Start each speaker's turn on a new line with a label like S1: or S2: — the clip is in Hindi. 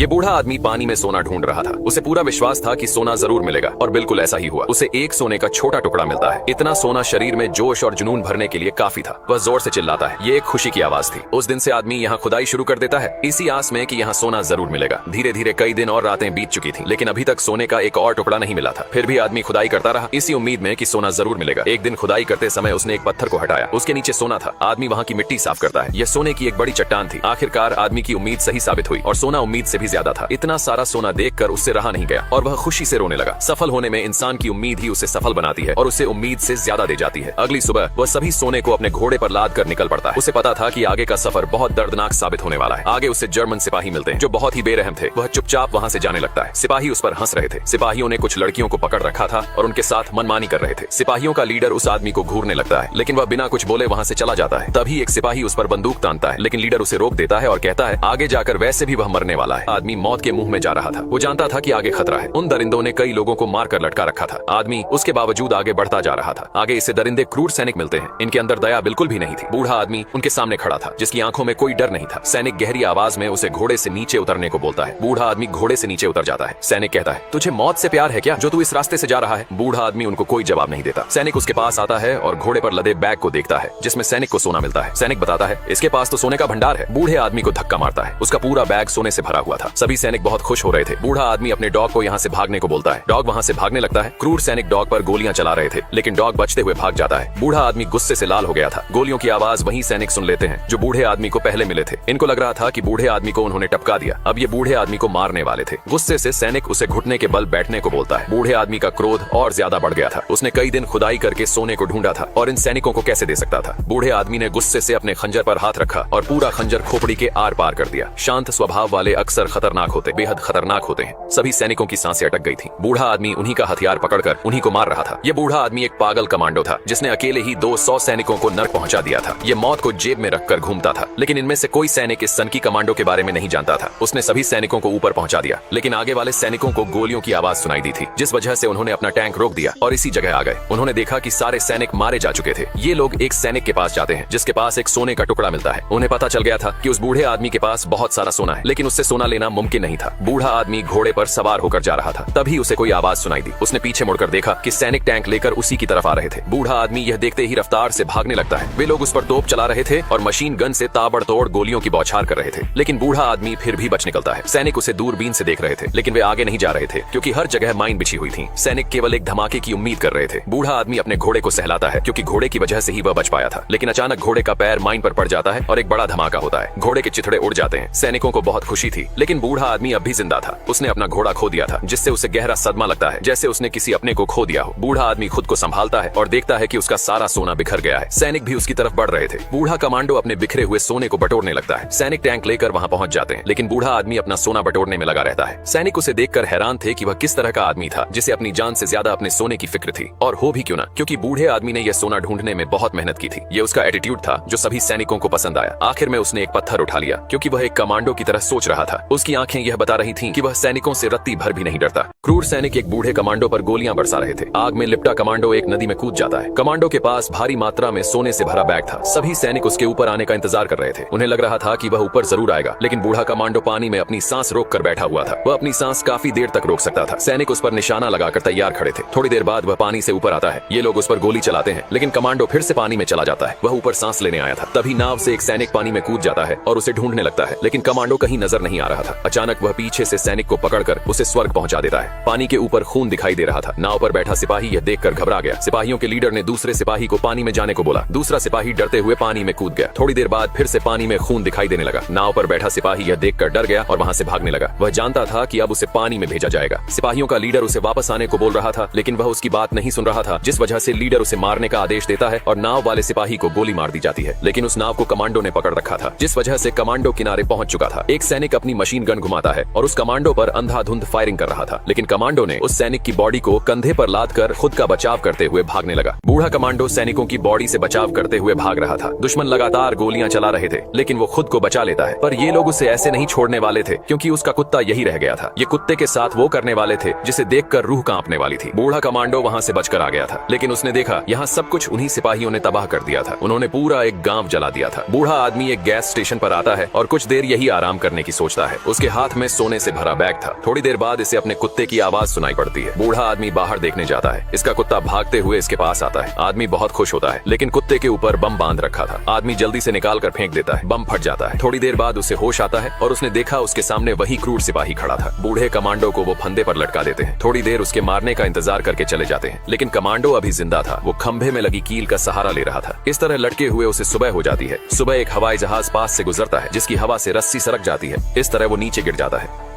S1: ये बूढ़ा आदमी पानी में सोना ढूंढ रहा था। उसे पूरा विश्वास था कि सोना जरूर मिलेगा और बिल्कुल ऐसा ही हुआ। उसे एक सोने का छोटा टुकड़ा मिलता है। इतना सोना शरीर में जोश और जुनून भरने के लिए काफी था। वह जोर से चिल्लाता है। ये एक खुशी की आवाज थी। उस दिन से आदमी यहाँ खुदाई शुरू कर देता है, इसी आस में कि यहाँ सोना जरूर मिलेगा। धीरे धीरे कई दिन और रातें बीत चुकी थी, लेकिन अभी तक सोने का एक और टुकड़ा नहीं मिला था। फिर भी आदमी खुदाई करता रहा, इसी उम्मीद में कि सोना जरूर मिलेगा। एक दिन खुदाई करते समय उसने एक पत्थर को हटाया। उसके नीचे सोना था। आदमी वहाँ की मिट्टी साफ करता है। यह सोने की एक बड़ी चट्टान थी। आखिरकार आदमी की उम्मीद सही साबित हुई और सोना उम्मीद से भी ज्यादा था। इतना सारा सोना देखकर उससे रहा नहीं गया और वह खुशी से रोने लगा। सफल होने में इंसान की उम्मीद ही उसे सफल बनाती है और उसे उम्मीद से ज्यादा दे जाती है। अगली सुबह वह सभी सोने को अपने घोड़े पर लाद कर निकल पड़ता है। उसे पता था कि आगे का सफर बहुत दर्दनाक साबित होने वाला है। आगे उसे जर्मन सिपाही मिलते हैं जो बहुत ही बेरहम थे। वह चुपचाप वहाँ से जाने लगता है। सिपाही उस पर हंस रहे थे। सिपाहियों ने कुछ लड़कियों को पकड़ रखा था और उनके साथ मनमानी कर रहे थे। सिपाहियों का लीडर उस आदमी को घूरने लगता है, लेकिन वह बिना कुछ बोले वहाँ से चला जाता है। तभी एक सिपाही उस पर बंदूक तानता है, लेकिन लीडर उसे रोक देता है और कहता है आगे जाकर वैसे भी वह मरने वाला है। आदमी मौत के मुंह में जा रहा था। वो जानता था कि आगे खतरा है। उन दरिंदों ने कई लोगों को मारकर लटका रखा था। आदमी उसके बावजूद आगे बढ़ता जा रहा था। आगे इसे दरिंदे क्रूर सैनिक मिलते हैं। इनके अंदर दया बिल्कुल भी नहीं थी। बूढ़ा आदमी उनके सामने खड़ा था, जिसकी आंखों में कोई डर नहीं था। सैनिक गहरी आवाज में उसे घोड़े से नीचे उतरने को बोलता है। बूढ़ा आदमी घोड़े से नीचे उतर जाता है। सैनिक कहता है तुझे मौत से प्यार है क्या जो तू इस रास्ते से जा रहा है? बूढ़ा आदमी उनको कोई जवाब नहीं देता। सैनिक उसके पास आता है और घोड़े पर लदे बैग को देखता है, जिसमें सैनिक को सोना मिलता है। सैनिक बताता है इसके पास तो सोने का भंडार है। बूढ़े आदमी को धक्का मारता है। उसका पूरा बैग सोने से भरा हुआ था। सभी सैनिक बहुत खुश हो रहे थे। बूढ़ा आदमी अपने डॉग को यहाँ से भागने को बोलता है। डॉग वहाँ से भागने लगता है। क्रूर सैनिक डॉग पर गोलियां चला रहे थे, लेकिन डॉग बचते हुए भाग जाता है। बूढ़ा आदमी गुस्से से लाल हो गया था। गोलियों की आवाज वही सैनिक सुन लेते हैं जो बूढ़े आदमी को पहले मिले थे। इनको लग रहा था कि बूढ़े आदमी को उन्होंने टपका दिया। अब ये बूढ़े आदमी को मारने वाले थे। गुस्से से सैनिक उसे घुटने के बल बैठने को बोलता है। बूढ़े आदमी का क्रोध और ज्यादा बढ़ गया था। उसने कई दिन खुदाई करके सोने को ढूंढा था और इन सैनिकों को कैसे दे सकता था। बूढ़े आदमी ने गुस्से से अपने खंजर पर हाथ रखा और पूरा खंजर खोपड़ी के आर पार कर दिया। शांत स्वभाव वाले अक्सर खतरनाक होते, बेहद खतरनाक होते हैं। सभी सैनिकों की सांसें अटक गई थी। बूढ़ा आदमी उन्हीं का हथियार पकड़कर उन्हीं को मार रहा था। ये बूढ़ा आदमी एक पागल कमांडो था, जिसने अकेले ही 200 सैनिकों को नर्क पहुंचा दिया था। ये मौत को जेब में रखकर घूमता था, लेकिन इनमें से कोई सैनिक इस सनकी कमांडो के बारे में नहीं जानता था। उसने सभी सैनिकों को ऊपर पहुंचा दिया, लेकिन आगे वाले सैनिकों को गोलियों की आवाज सुनाई दी थी, जिस वजह से उन्होंने अपना टैंक रोक दिया और इसी जगह आ गए। उन्होंने देखा कि सारे सैनिक मारे जा चुके थे। ये लोग एक सैनिक के पास जाते हैं, जिसके पास एक सोने का टुकड़ा मिलता है। उन्हें पता चल गया था कि उस बूढ़े आदमी के पास बहुत सारा सोना है, लेकिन उससे सोना लेना मुमकिन नहीं था। बूढ़ा आदमी घोड़े पर सवार होकर जा रहा था। तभी उसे कोई आवाज सुनाई दी। उसने पीछे मुड़कर देखा कि सैनिक टैंक लेकर उसी की तरफ आ रहे थे। बूढ़ा आदमी यह देखते ही रफ्तार से भागने लगता है। वे लोग उस पर तोप चला रहे थे और मशीन गन से ताबड़तोड़ गोलियों की बौछार कर रहे थे, लेकिन बूढ़ा आदमी फिर भी बच निकलता है। सैनिक उसे दूरबीन से देख रहे थे, लेकिन वे आगे नहीं जा रहे थे क्योंकि हर जगह माइन बिछी हुई थी। सैनिक केवल एक धमाके की उम्मीद कर रहे थे। बूढ़ा आदमी अपने घोड़े को सहलाता है क्योंकि घोड़े की वजह से ही वह बच पाया था, लेकिन अचानक घोड़े का पैर माइन पर पड़ जाता है और एक बड़ा धमाका होता है। घोड़े के चिथड़े उड़ जाते हैं। सैनिकों को बहुत खुशी थी, लेकिन बूढ़ा आदमी अब भी जिंदा था। उसने अपना घोड़ा खो दिया था, जिससे उसे गहरा सदमा लगता है, जैसे उसने किसी अपने को खो दिया हो। बूढ़ा आदमी खुद को संभालता है और देखता है कि उसका सारा सोना बिखर गया है। सैनिक भी उसकी तरफ बढ़ रहे थे। बूढ़ा कमांडो अपने बिखरे हुए सोने को बटोरने लगता है। सैनिक टैंक लेकर वहां पहुंच जाते हैं, लेकिन बूढ़ा आदमी अपना सोना बटोरने में लगा रहता है। सैनिक उसे देखकर हैरान थे कि वह किस तरह का आदमी था, जिसे अपनी जान से ज्यादा अपने सोने की फिक्र थी। और हो भी क्यों ना, क्योंकि बूढ़े आदमी ने यह सोना ढूंढने में बहुत मेहनत की थी। ये उसका एटीट्यूड था जो सभी सैनिकों को पसंद आया। आखिर में उसने एक पत्थर उठा लिया, क्योंकि वह एक कमांडो की तरह सोच रहा था। उसकी आंखें यह बता रही थीं कि वह सैनिकों से रत्ती भर भी नहीं डरता। क्रूर सैनिक एक बूढ़े कमांडो पर गोलियां बरसा रहे थे। आग में लिपटा कमांडो एक नदी में कूद जाता है। कमांडो के पास भारी मात्रा में सोने से भरा बैग था। सभी सैनिक उसके ऊपर आने का इंतजार कर रहे थे। उन्हें लग रहा था कि वह ऊपर जरूर आएगा, लेकिन बूढ़ा कमांडो पानी में अपनी सांस रोक कर बैठा हुआ था। वह अपनी सांस काफी देर तक रोक सकता था। सैनिक उस पर निशाना लगाकर तैयार खड़े थे। थोड़ी देर बाद वह पानी से ऊपर आता है। ये लोग उस पर गोली चलाते हैं, लेकिन कमांडो फिर से पानी में चला जाता है। वह ऊपर सांस लेने आया था। तभी नाव से एक सैनिक पानी में कूद जाता है और उसे ढूंढने लगता है, लेकिन कमांडो कहीं नजर नहीं आ रहा था। अचानक वह पीछे से सैनिक को पकड़कर उसे स्वर्ग पहुंचा देता है। पानी के ऊपर खून दिखाई दे रहा था। नाव पर बैठा सिपाही यह देखकर घबरा गया। सिपाहियों के लीडर ने दूसरे सिपाही को पानी में जाने को बोला। दूसरा सिपाही डरते हुए पानी में कूद गया। थोड़ी देर बाद फिर से पानी में खून दिखाई देने लगा। नाव पर बैठा सिपाही यह देखकर डर गया और वहां से भागने लगा। वह जानता था कि अब उसे पानी में भेजा जाएगा। सिपाहियों का लीडर उसे वापस आने को बोल रहा था, लेकिन वह उसकी बात नहीं सुन रहा था, जिस वजह से लीडर उसे मारने का आदेश देता है और नाव वाले सिपाही को गोली मार दी जाती है। लेकिन उस नाव को कमांडो ने पकड़ रखा था, जिस वजह से कमांडो किनारे पहुंच चुका था। एक सैनिक अपनी मशीन गन घुमाता है और उस कमांडो पर अंधाधुंध फायरिंग कर रहा था, लेकिन कमांडो ने उस सैनिक की बॉडी को कंधे पर लाद कर खुद का बचाव करते हुए भागने लगा। बूढ़ा कमांडो सैनिकों की बॉडी से बचाव करते हुए भाग रहा था। दुश्मन लगातार गोलियां चला रहे थे, लेकिन वो खुद को बचा लेता है। पर ये लोग उसे ऐसे नहीं छोड़ने वाले थे, क्योंकि उसका कुत्ता यही रह गया था। ये कुत्ते के साथ वो करने वाले थे जिसे देखकर रूह कांपने वाली थी। बूढ़ा कमांडो वहां से बचकर आ गया था, लेकिन उसने देखा यहाँ सब कुछ उन्हीं सिपाहियों ने तबाह कर दिया था। उन्होंने पूरा एक गांव जला दिया था। बूढ़ा आदमी एक गैस स्टेशन पर आता है और कुछ देर यही आराम करने की सोचता है। उसके हाथ में सोने से भरा बैग था। थोड़ी देर बाद इसे अपने कुत्ते की आवाज सुनाई पड़ती है। बूढ़ा आदमी बाहर देखने जाता है। इसका कुत्ता भागते हुए इसके पास आता है। आदमी बहुत खुश होता है, लेकिन कुत्ते के ऊपर बम बांध रखा था। आदमी जल्दी से निकाल कर फेंक देता है। बम फट जाता है। थोड़ी देर बाद उसे होश आता है और उसने देखा उसके सामने वही क्रूर सिपाही खड़ा था। बूढ़े कमांडो को वो फंदे पर लटका देते हैं। थोड़ी देर उसके मारने का इंतजार करके चले जाते हैं, लेकिन कमांडो अभी जिंदा था। वो खंभे में लगी कील का सहारा ले रहा था। इस तरह लटके हुए उसे सुबह हो जाती है। सुबह एक हवाई जहाज पास से गुजरता है, जिसकी हवा से रस्सी सरक जाती है। इस तरह वो नीचे गिर जाता है।